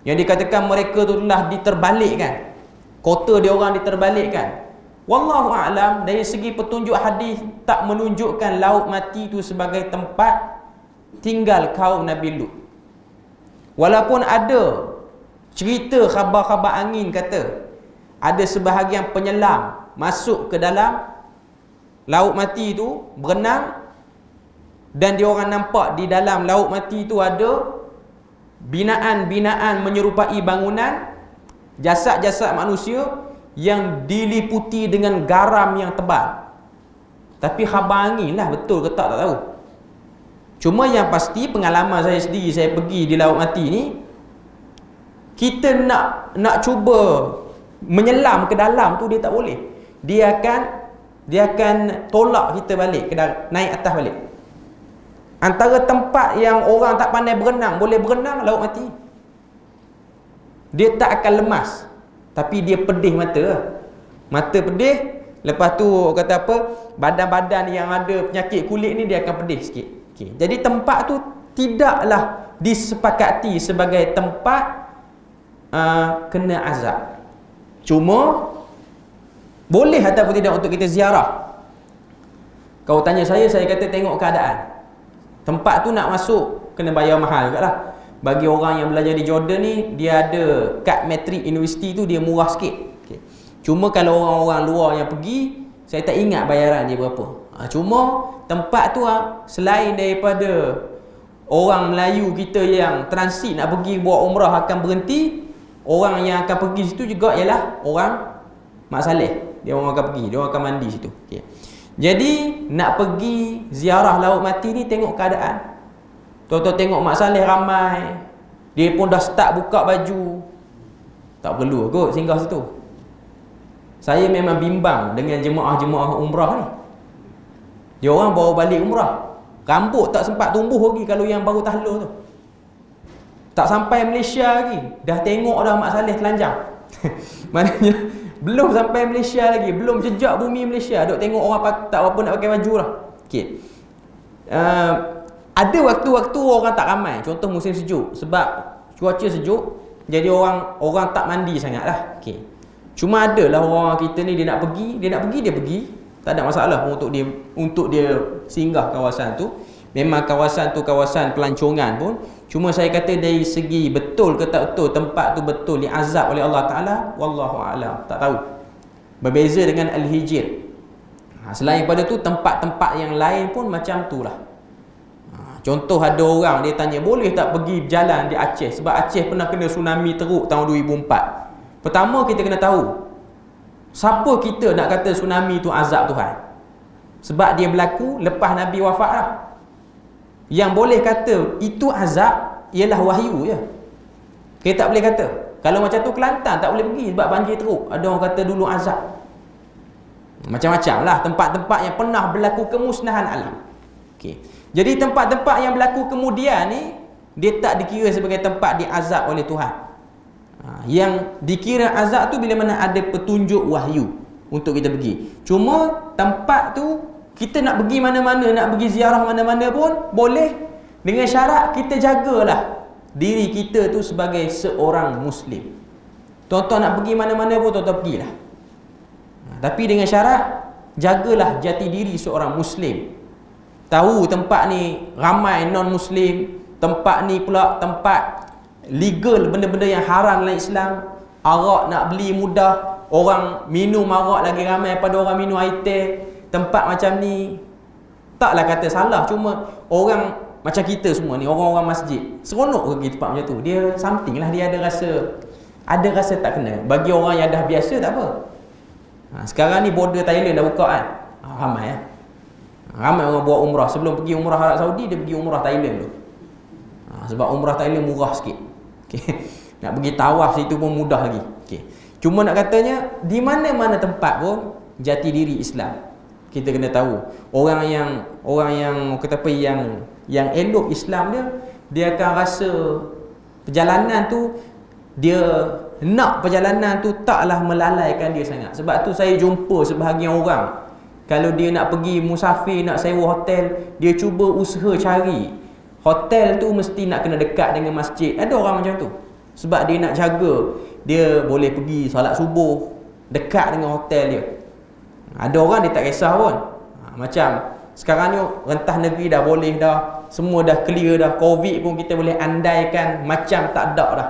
yang dikatakan mereka tu telah diterbalikkan, kota dia orang diterbalikkan. Wallahu a'lam, dari segi petunjuk hadis tak menunjukkan Laut Mati itu sebagai tempat tinggal kaum Nabi Lut. Walaupun ada cerita khabar-khabar angin kata ada sebahagian penyelam masuk ke dalam Laut Mati itu berenang, dan dia orang nampak di dalam Laut Mati itu ada binaan-binaan menyerupai bangunan, jasad-jasad manusia yang diliputi dengan garam yang tebal. Tapi khabar angin lah, betul ke tak tahu. Cuma yang pasti pengalaman saya sendiri, saya pergi di Laut Mati ni, kita nak cuba menyelam ke dalam tu dia tak boleh. Dia akan tolak kita balik, naik atas balik. Antara tempat yang orang tak pandai berenang boleh berenang, Laut Mati. Dia tak akan lemas, tapi dia pedih mata. Mata pedih. Lepas tu kata apa, badan-badan yang ada penyakit kulit ni dia akan pedih sikit. Okay. Jadi tempat tu tidaklah disepakati sebagai tempat kena azab. Cuma boleh ataupun tidak untuk kita ziarah. Kau tanya saya kata tengok keadaan. Tempat tu nak masuk kena bayar mahal juga lah. Bagi orang yang belajar di Jordan ni, dia ada kad metrik universiti tu dia murah sikit. Okay. Cuma kalau orang-orang luar yang pergi, saya tak ingat bayaran dia berapa. Cuma tempat tu selain daripada orang Melayu kita yang transit nak pergi buat umrah akan berhenti, orang yang akan pergi situ juga ialah orang Mak Saleh. Dia orang akan pergi, dia orang akan mandi situ. Okay. Jadi nak pergi ziarah Laut Mati ni tengok keadaan. Tuan-tuan tengok Mak Saleh ramai, dia pun dah start buka baju, tak perlu kot singgah situ. Saya memang bimbang dengan jemaah-jemaah umrah ni. Dia orang bawa balik umrah, Rambut tak sempat tumbuh lagi kalau yang baru tahlul tu. Tak sampai Malaysia lagi dah tengok dah Mak Saleh telanjang. Maknanya belum sampai Malaysia lagi, belum jejak bumi Malaysia duk tengok orang tak apa nak pakai baju lah. Okey. Ada waktu-waktu orang tak ramai, contoh musim sejuk, sebab cuaca sejuk jadi orang tak mandi sangat lah. Okey. Cuma adalah orang kita ni dia nak pergi, dia pergi, tak ada masalah untuk dia singgah kawasan tu. Memang kawasan tu kawasan pelancongan pun, cuma saya kata dari segi betul ke tak betul tempat tu betul diazab oleh Allah Taala, wallahu a'lam, tak tahu. Berbeza dengan Al-Hijr. Selain pada tu tempat-tempat yang lain pun macam tu lah. Contoh ada orang dia tanya boleh tak pergi berjalan di Aceh, sebab Aceh pernah kena tsunami teruk tahun 2004. Pertama kita kena tahu siapa kita nak kata tsunami tu azab Tuhan. Sebab dia berlaku lepas Nabi wafat lah. Yang boleh kata itu azab ialah wahyu je. Kita tak boleh kata. Kalau macam tu Kelantan tak boleh pergi sebab banjir teruk. Ada orang kata dulu azab. Macam-macam lah tempat-tempat yang pernah berlaku kemusnahan alam. Okay. Jadi tempat-tempat yang berlaku kemudian ni, dia tak dikira sebagai tempat diazab oleh Tuhan. Yang dikira azab tu bila mana ada petunjuk wahyu untuk kita pergi. Cuma tempat tu kita nak pergi mana-mana, nak pergi ziarah mana-mana pun boleh, dengan syarat kita jagalah diri kita tu sebagai seorang Muslim. Tuan-tuan nak pergi mana-mana pun tuan-tuan pergilah. Tapi dengan syarat jagalah jati diri seorang Muslim. Tahu tempat ni ramai non-Muslim, tempat ni pula tempat legal, benda-benda yang haram dalam Islam. Arak nak beli mudah, orang minum arak lagi ramai pada orang minum air teh. Tempat macam ni taklah kata salah, cuma orang macam kita semua ni, orang-orang masjid, seronok ke pergi tempat macam tu. Dia something lah, dia ada rasa tak kena. Bagi orang yang dah biasa tak apa. Sekarang ni border Thailand dah buka kan. Ramai lah. Ramai orang buat umrah. Sebelum pergi umrah Arab Saudi, dia pergi umrah Thailand tu. Sebab umrah Thailand murah sikit. Okay. Nak pergi tawaf situ pun mudah lagi. Okay. Cuma nak katanya, di mana-mana tempat pun jati diri Islam kita kena tahu. Orang yang kata apa, yang elok Islam dia akan rasa perjalanan tu, dia nak perjalanan tu taklah melalaikan dia sangat. Sebab tu saya jumpa sebahagian orang, kalau dia nak pergi musafir, nak sewa hotel, dia cuba usaha cari hotel tu mesti nak kena dekat dengan masjid. Ada orang macam tu. Sebab dia nak jaga, dia boleh pergi solat subuh dekat dengan hotel dia. Ada orang dia tak kisah pun. Macam sekarang ni rentah negeri dah boleh dah, semua dah clear dah. Covid pun kita boleh andaikan macam tak ada dah.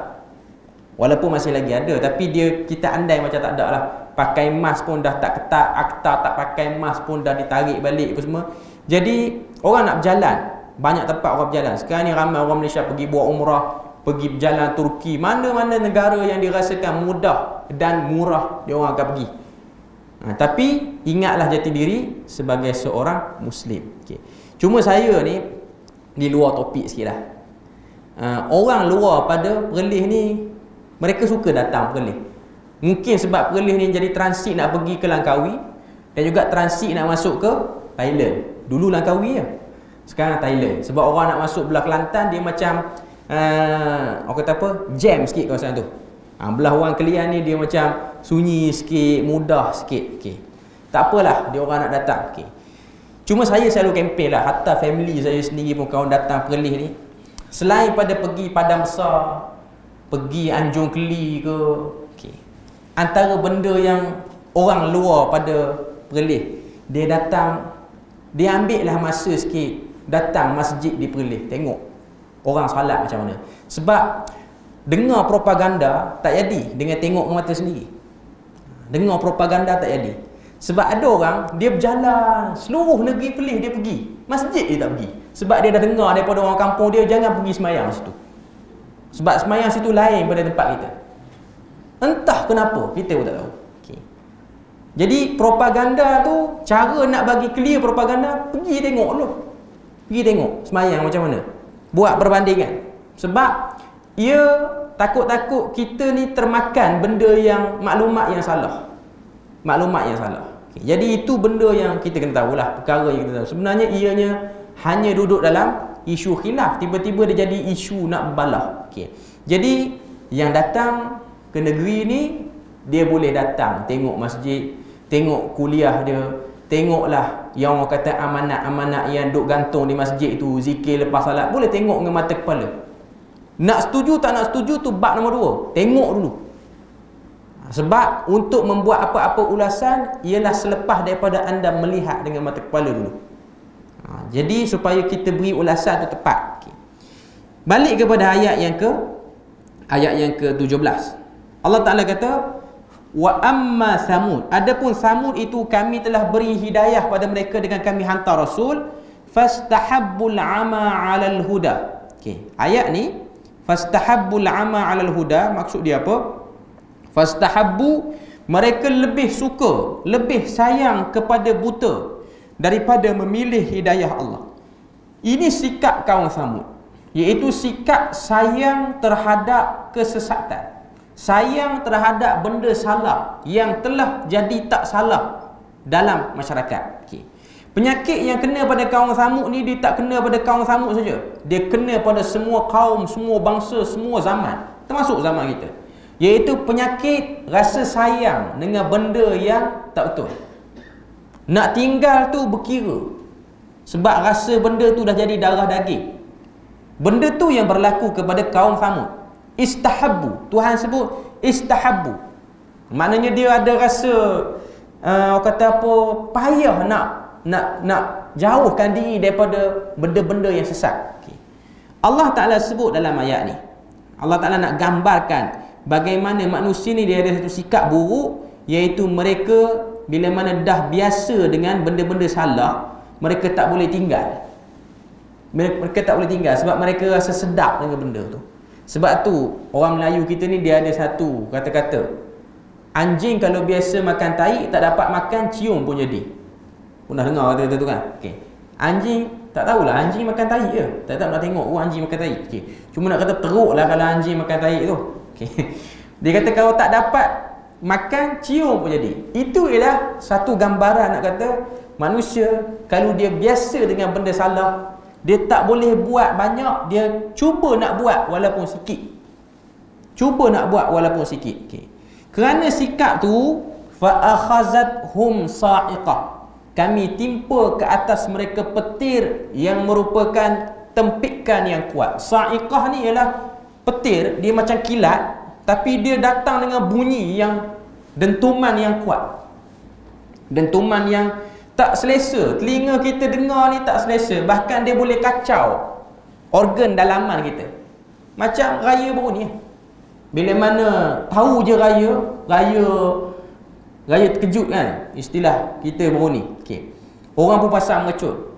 Walaupun masih lagi ada, tapi kita andai macam tak ada lah. Pakai mask pun dah tak ketat, akta tak pakai mask pun dah ditarik balik apa semua. Jadi orang nak berjalan, banyak tempat orang berjalan. Sekarang ni ramai orang Malaysia pergi buat umrah, pergi berjalan Turki, mana-mana negara yang dirasakan mudah dan murah, dia orang akan pergi. Tapi ingatlah jati diri sebagai seorang Muslim. Okay. Cuma saya ni di luar topik sikit lah. Orang luar pada Perlis ni, mereka suka datang Perlis. Mungkin sebab Perlis ni jadi transit nak pergi ke Langkawi, dan juga transit nak masuk ke Thailand. Dulu Langkawi lah, sekarang Thailand. Sebab orang nak masuk belah Kelantan, dia macam orang kata apa, jam sikit kawasan tu. Belah orang Kelian ni dia macam sunyi sikit, mudah sikit. Okay. Tak apalah, dia orang nak datang. Okay. Cuma saya selalu kempen lah, hatta family saya sendiri pun kawan datang Perlis ni, selain pada pergi Padang Besar, pergi Anjung Keli ke, okay, antara benda yang orang luar pada Perlis, dia datang, dia ambil lah masa sikit datang masjid di Perlis, tengok orang salat macam mana. Sebab dengar propaganda tak jadi dengan tengok mata sendiri. Dengar propaganda tak jadi. Sebab ada orang dia berjalan seluruh negeri Perlis, dia pergi masjid, dia tak pergi. Sebab dia dah dengar daripada orang kampung dia, jangan pergi semayang situ. Sebab semayang situ lain pada tempat kita. Entah kenapa, kita pun tak tahu. Okay. Jadi propaganda tu, cara nak bagi clear propaganda, pergi tengok dulu. Pergi tengok semayang macam mana, buat perbandingan. Sebab ia takut-takut kita ni termakan benda yang maklumat yang salah. Maklumat yang salah. Okay. Jadi itu benda yang kita kena tahulah, perkara yang kita tahu. Sebenarnya ianya hanya duduk dalam isu khilaf, tiba-tiba dia jadi isu nak berbalah. Okey. Jadi yang datang ke negeri ni, dia boleh datang tengok masjid, tengok kuliah dia, tengoklah yang orang kata amanat-amanat yang duk gantung di masjid tu, zikir lepas salat, boleh tengok dengan mata kepala. Nak setuju tak nak setuju tu bab nombor 2, tengok dulu. Sebab untuk membuat apa-apa ulasan ialah selepas daripada anda melihat dengan mata kepala dulu. Jadi supaya kita beri ulasan tu tepat. Okay. Balik kepada ayat yang ke-17. Allah Ta'ala kata, wa amma Samud, adapun Samud itu kami telah beri hidayah pada mereka dengan kami hantar Rasul, fastahabbul ama 'alal huda. Okey, ayat ni fastahabbul ama 'alal huda, maksud dia apa? Fastahabbu, mereka lebih suka, lebih sayang kepada buta daripada memilih hidayah Allah. Ini sikap kaum Samud, iaitu sikap sayang terhadap kesesatan, sayang terhadap benda salah yang telah jadi tak salah dalam masyarakat. Okay. Penyakit yang kena pada kaum Samud ni, dia tak kena pada kaum Samud saja, dia kena pada semua kaum, semua bangsa, semua zaman, termasuk zaman kita, iaitu penyakit rasa sayang dengan benda yang tak betul. Nak tinggal tu berkira, sebab rasa benda tu dah jadi darah daging. Benda tu yang berlaku kepada kaum Samud. Istahabbu, Tuhan sebut istahabbu, maknanya dia ada rasa orang kata apa, payah nak jauhkan diri daripada benda-benda yang sesat. Okay. Allah Ta'ala sebut dalam ayat ni, Allah Ta'ala nak gambarkan bagaimana manusia ni dia ada satu sikap buruk, iaitu mereka bila mana dah biasa dengan benda-benda salah, mereka tak boleh tinggal. Mereka tak boleh tinggal sebab mereka rasa sedap dengan benda tu. Sebab tu orang Melayu kita ni dia ada satu kata-kata, anjing kalau biasa makan tahi tak dapat makan, cium pun jadi. Pernah dengar kata-kata tu kan? Okey. Anjing tak tahulah, anjing makan tahi je. Tak nak tengok anjing makan tahi. Okey. Cuma nak kata teruklah kalau anjing makan tahi tu. Okey. Dia kata kalau tak dapat makan, cium pun jadi. Itu ialah satu gambaran nak kata manusia kalau dia biasa dengan benda salah, dia tak boleh buat banyak, dia cuba nak buat walaupun sikit. Cuba nak buat walaupun sikit. Okay. Kerana sikap tu, fa akhazathum sa'iqah, kami timpa ke atas mereka petir yang merupakan tempikan yang kuat. Sa'iqah ni ialah petir, dia macam kilat, tapi dia datang dengan bunyi yang dentuman yang kuat, dentuman yang tak selesa. Telinga kita dengar ni tak selesa, bahkan dia boleh kacau organ dalaman kita. Macam raya baru ni, bila mana tahu je raya terkejut kan, istilah kita baru ni. Okay. Orang pun pasang mercun.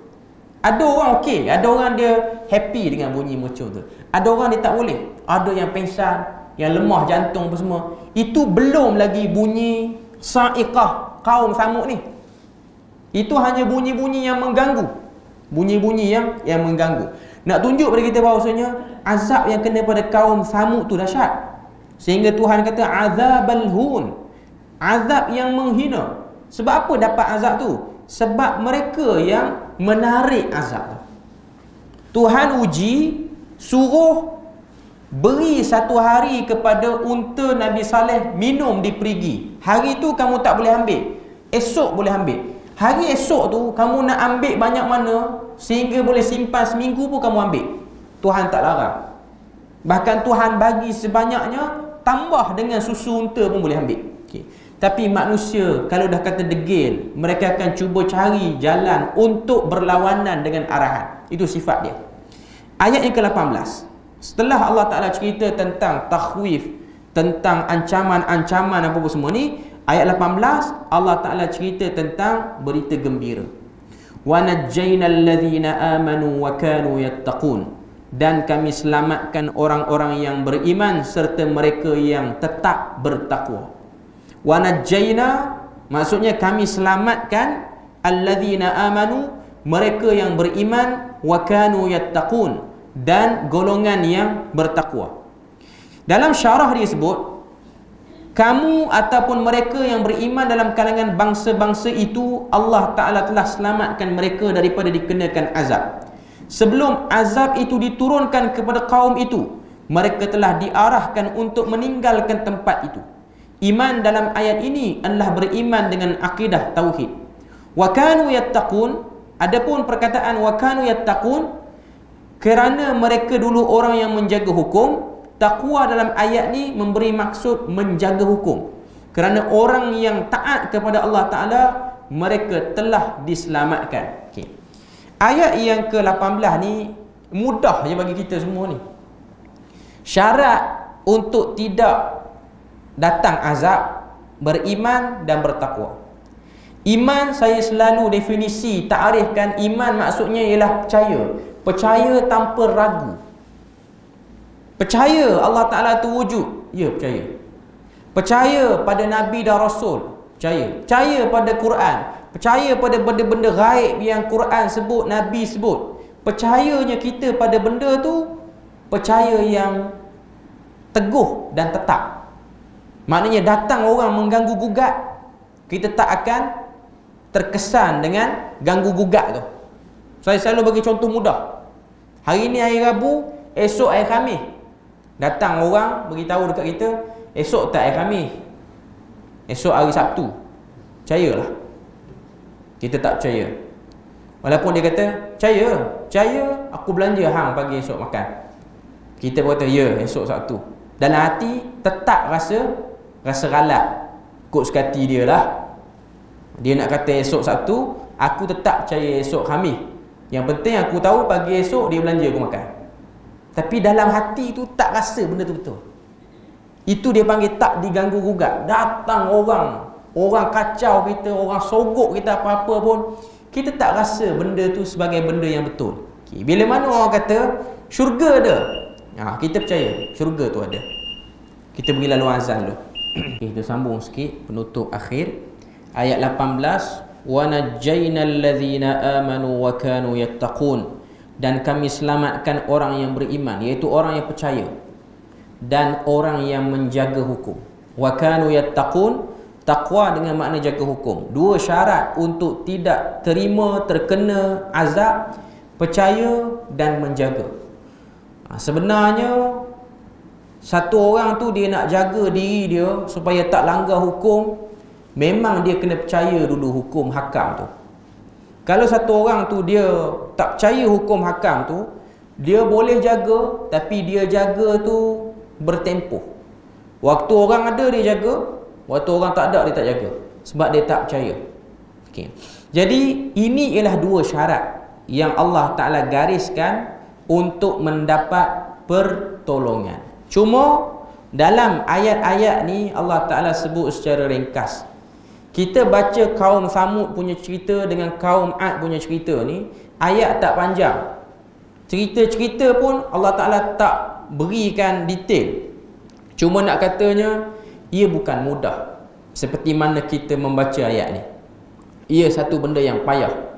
Ada orang okey, ada orang dia happy dengan bunyi mercun tu, ada orang dia tak boleh, ada yang pengsan, yang lemah jantung apa semua. Itu belum lagi bunyi sa'iqah kaum Samud ni. Itu hanya bunyi-bunyi yang mengganggu, bunyi-bunyi yang mengganggu. Nak tunjuk pada kita bahawasanya azab yang kena pada kaum Samud tu dahsyat. Sehingga Tuhan kata azabal hun, azab yang menghina. Sebab apa dapat azab tu? Sebab mereka yang menarik azab tu. Tuhan uji, suruh beri satu hari kepada unta Nabi Saleh minum di perigi. Hari tu kamu tak boleh ambil, esok boleh ambil. Hari esok tu kamu nak ambil banyak mana sehingga boleh simpan seminggu pun kamu ambil. Tuhan tak larang. Bahkan Tuhan bagi sebanyaknya, tambah dengan susu unta pun boleh ambil. Okay. Tapi manusia kalau dah kata degil, mereka akan cuba cari jalan untuk berlawanan dengan arahan. Itu sifat dia. Ayat yang ke-18, setelah Allah Ta'ala cerita tentang takhwif, tentang ancaman-ancaman apa semua ni, ayat 18 Allah Ta'ala cerita tentang berita gembira. Wa najjaynal ladzina amanu wa kanu yattaqun, dan kami selamatkan orang-orang yang beriman serta mereka yang tetap bertakwa. Wa najjayna, maksudnya kami selamatkan alladzina amanu, mereka yang beriman, wa kanu yattaqun, dan golongan yang bertakwa. Dalam syarah dia sebut, kamu ataupun mereka yang beriman dalam kalangan bangsa-bangsa itu, Allah Ta'ala telah selamatkan mereka daripada dikenakan azab. sebelum azab itu diturunkan kepada kaum itu, mereka telah diarahkan untuk meninggalkan tempat itu. Iman dalam ayat ini adalah beriman dengan akidah tauhid. Wa kanu yattaqun, adapun perkataan wa kanu yattaqun, kerana mereka dulu orang yang menjaga hukum. Takwa dalam ayat ni memberi maksud menjaga hukum. Kerana orang yang taat kepada Allah Ta'ala, mereka telah diselamatkan. Okay. Ayat yang ke-18 ni mudah je bagi kita semua ni. Syarat untuk tidak datang azab, beriman dan bertakwa. Iman, saya selalu definisi, takrifkan iman maksudnya ialah percaya. Percaya tanpa ragu. Percaya Allah Ta'ala tu wujud, ya percaya. Percaya pada Nabi dan Rasul, percaya. Percaya pada Quran, percaya pada benda-benda gaib yang Quran sebut, Nabi sebut. Percayanya kita pada benda tu, percaya yang teguh dan tetap. Maknanya datang orang mengganggu gugat, kita tak akan terkesan dengan ganggu gugat tu. Saya selalu bagi contoh mudah. Hari ni hari Rabu, esok hari Khamis. Datang orang beritahu dekat kita, esok tak hari Khamis, esok hari Sabtu. Percayalah. Kita tak percaya. Walaupun dia kata, percaya aku belanja hang pagi esok makan. Kita berkata, ya esok Sabtu. Dalam hati tetap rasa galak. Kod sekati dia lah. Dia nak kata esok Sabtu, aku tetap percaya esok Khamis. Yang penting aku tahu pagi esok dia belanja aku makan. Tapi dalam hati tu tak rasa benda tu betul. Itu dia panggil tak diganggu gugat. Datang orang kacau kita, orang sogok kita apa-apa pun, kita tak rasa benda tu sebagai benda yang betul. Okay. Bila mana orang kata syurga ada, kita percaya syurga tu ada. Kita beri lalu azan dulu. Okay, kita sambung sikit penutup akhir ayat 18. Wa najjaynal ladzina amanu wa kanu yattaqun, dan kami selamatkan orang yang beriman, iaitu orang yang percaya dan orang yang menjaga hukum. Wa kanu yattaqun, takwa dengan makna jaga hukum. Dua syarat untuk tidak terkena azab: percaya dan menjaga. Sebenarnya satu orang tu dia nak jaga diri dia supaya tak langgar hukum, memang dia kena percaya dulu hukum hakam tu. Kalau satu orang tu dia tak percaya hukum hakam tu, dia boleh jaga, tapi dia jaga tu bertempoh. Waktu orang ada dia jaga, waktu orang tak ada dia tak jaga, sebab dia tak percaya. Okay. Jadi ini ialah dua syarat yang Allah Ta'ala gariskan untuk mendapat pertolongan. Cuma dalam ayat-ayat ni Allah Ta'ala sebut secara ringkas. Kita baca kaum Samud punya cerita dengan kaum Ad punya cerita ni, ayat tak panjang. Cerita-cerita pun Allah Ta'ala tak berikan detail. Cuma nak katanya, ia bukan mudah seperti mana kita membaca ayat ni. Ia satu benda yang payah.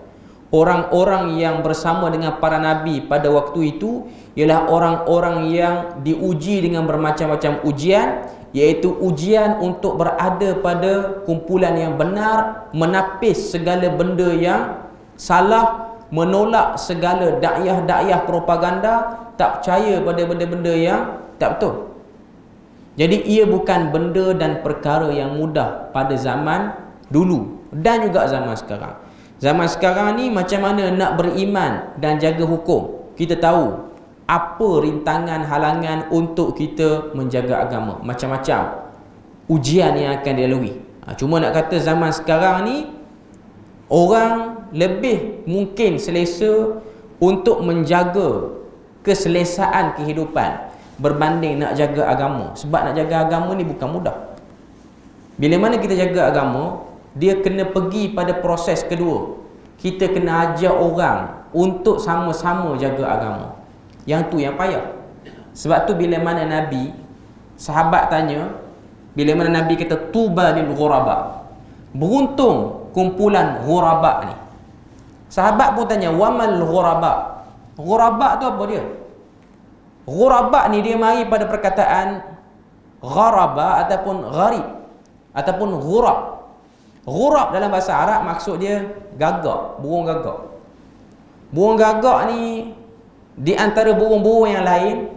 Orang-orang yang bersama dengan para Nabi pada waktu itu ialah orang-orang yang diuji dengan bermacam-macam ujian, iaitu ujian untuk berada pada kumpulan yang benar, menapis segala benda yang salah, menolak segala dakyah-dakyah propaganda, tak percaya pada benda-benda yang tak betul. Jadi ia bukan benda dan perkara yang mudah pada zaman dulu dan juga zaman sekarang. Zaman sekarang ni macam mana nak beriman dan jaga hukum, kita tahu apa rintangan halangan untuk kita menjaga agama. Macam-macam ujian yang akan dilalui. Cuma nak kata zaman sekarang ni orang lebih mungkin selesa untuk menjaga keselesaan kehidupan berbanding nak jaga agama. Sebab nak jaga agama ni bukan mudah. Bila mana kita jaga agama, dia kena pergi pada proses kedua. Kita kena ajar orang untuk sama-sama jaga agama. Yang tu yang payah. Sebab tu bila mana Nabi, sahabat tanya, bila mana Nabi kata tuba lil ghuraba, beruntung kumpulan ghuraba ni. Sahabat pun tanya, wamal ghuraba. Ghuraba tu apa dia? Ghuraba ni dia mari pada perkataan gharaba ataupun gharib ataupun ghurab. Ghurab dalam bahasa Arab maksud dia gagak, burung gagak. Burung gagak ni di antara burung-burung yang lain,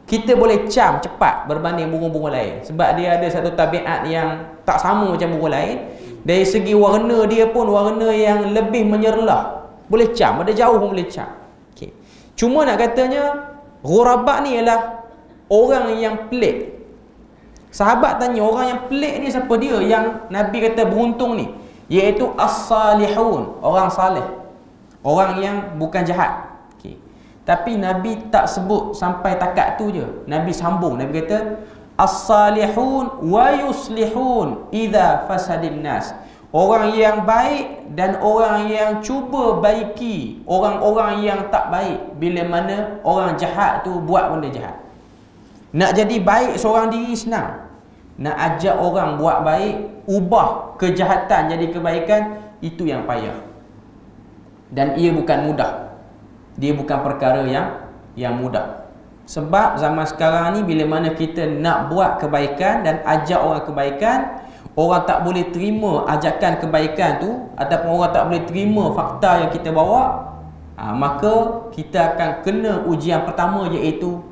kita boleh cam cepat berbanding burung-burung lain. Sebab dia ada satu tabiat yang tak sama macam burung lain. Dari segi warna dia pun warna yang lebih menyerlah. Boleh cam, ada jauh pun boleh cam. Okay. Cuma nak katanya, ghuraba ni ialah orang yang pelik. Sahabat tanya, orang yang pelik ni siapa dia? Yang Nabi kata beruntung ni, iaitu as-salihun, orang salih, orang yang bukan jahat. Okay. Tapi Nabi tak sebut sampai takat tu je. Nabi sambung, Nabi kata as-salihun wa yuslihun idza fasadin nas. Orang yang baik dan orang yang cuba baiki orang-orang yang tak baik bila mana orang jahat tu buat benda jahat. Nak jadi baik seorang diri senang. Nak ajak orang buat baik, ubah kejahatan jadi kebaikan, itu yang payah. Dan ia bukan mudah. Dia bukan perkara yang mudah. Sebab zaman sekarang ni bila mana kita nak buat kebaikan dan ajak orang kebaikan, orang tak boleh terima ajakan kebaikan tu, ataupun orang tak boleh terima fakta yang kita bawa, maka kita akan kena ujian pertama, iaitu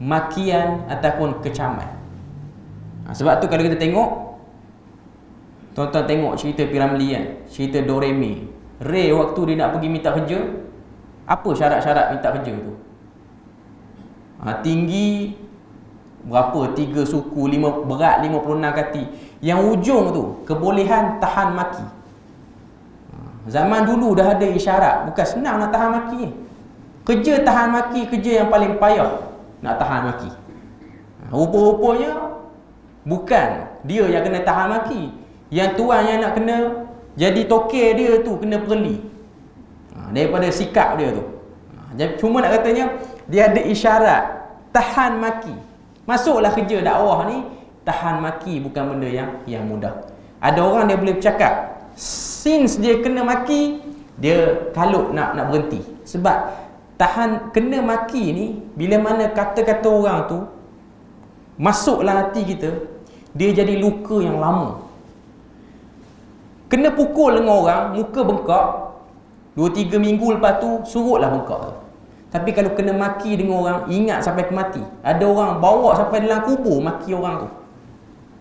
makian ataupun kecaman. Sebab tu kalau kita tengok, tuan-tuan tengok cerita Piramli kan, cerita Doremi. Ray waktu dia nak pergi minta kerja, apa syarat-syarat minta kerja tu? Tinggi berapa? 3 suku, berat 56 kati. Yang ujung tu kebolehan tahan maki. Zaman dulu dah ada isyarat, bukan senang nak tahan maki. Kerja tahan maki, kerja yang paling payah nak tahan maki. Rupa-rupanya bukan dia yang kena tahan maki. Yang tuan yang nak kena jadi toke dia tu kena perli daripada sikap dia tu. Cuma nak katanya dia ada isyarat tahan maki. Masuklah kerja dakwah ni, tahan maki bukan benda yang mudah. Ada orang dia boleh bercakap, since dia kena maki, dia kalut nak berhenti. Sebab tahan kena maki ni, bila mana kata-kata orang tu masuklah hati kita, dia jadi luka yang lama. Kena pukul dengan orang, muka bengkak, 2-3 minggu lepas tu surutlah bengkak tu. Tapi kalau kena maki dengan orang, ingat sampai ke mati. Ada orang bawa sampai dalam kubur maki orang tu,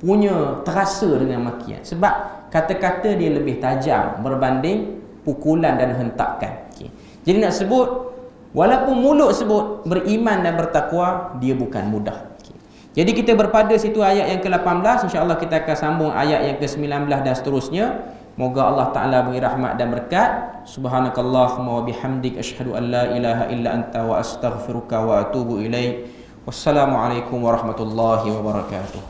punya terasa dengan makian. Sebab kata-kata dia lebih tajam berbanding pukulan dan hentakan. Okay. Jadi nak sebut, walaupun mulut sebut beriman dan bertakwa, dia bukan mudah. Okay. Jadi kita berpada situ ayat yang ke-18. InsyaAllah kita akan sambung ayat yang ke-19 dan seterusnya. Moga Allah Ta'ala beri rahmat dan berkat. Subhanakallahumma wa bihamdik, asyhadu an la ilaha illa anta wa astaghfiruka wa atubu ilaik. Wassalamualaikum warahmatullahi wabarakatuh.